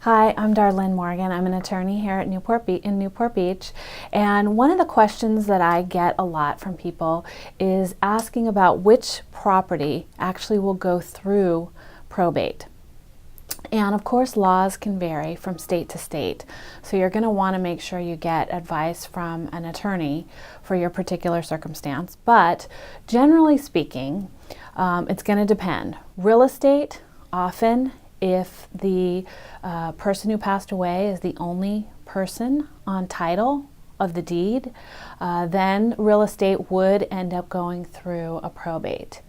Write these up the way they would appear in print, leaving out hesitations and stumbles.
Hi, I'm Darlene Morgan. I'm an attorney here at Newport Beach, and one of the questions that I get a lot from people is asking about which property actually will go through probate. And of course, laws can vary from state to state, so you're going to want to make sure you get advice from an attorney for your particular circumstance. But generally speaking, it's going to depend. Real estate, often, if the person who passed away is the only person on title of the deed, then real estate would end up going through a probate.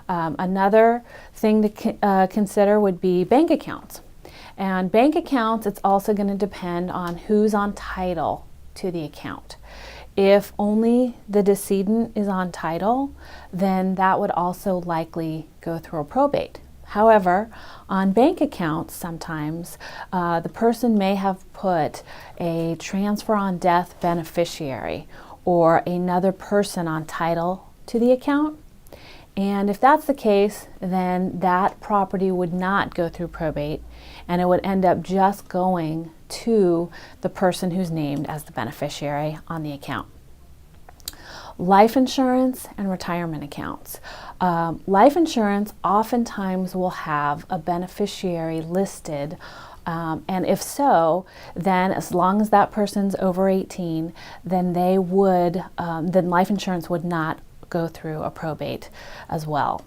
Another thing to consider would be bank accounts. And bank accounts, it's also going to depend on who's on title to the account. If only the decedent is on title, then that would also likely go through a probate. However, on bank accounts, sometimes the person may have put a transfer on death beneficiary or another person on title to the account. And if that's the case, then that property would not go through probate, and it would end up just going to the person who's named as the beneficiary on the account. Life insurance and retirement accounts. Life insurance oftentimes will have a beneficiary listed, and if so, then as long as that person's over 18, then then life insurance would not go through a probate as well.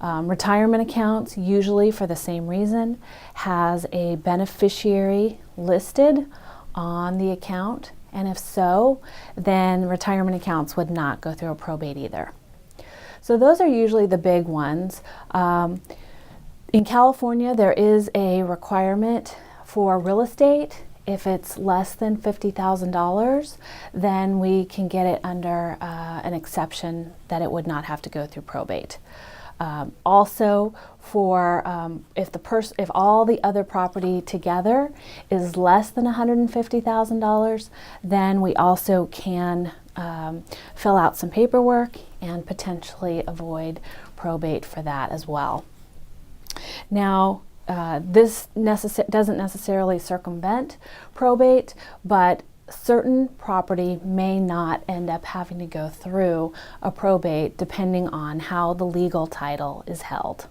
Retirement accounts, usually for the same reason, has a beneficiary listed on the account, and if so, then retirement accounts would not go through a probate either. So those are usually the big ones. In California, there is a requirement for real estate. If it's less than $50,000, then we can get it under an exception that it would not have to go through probate. Also, for if all the other property together is less than $150,000, then we also can fill out some paperwork and potentially avoid probate for that as well. Now, this doesn't necessarily circumvent probate, but certain property may not end up having to go through a probate depending on how the legal title is held.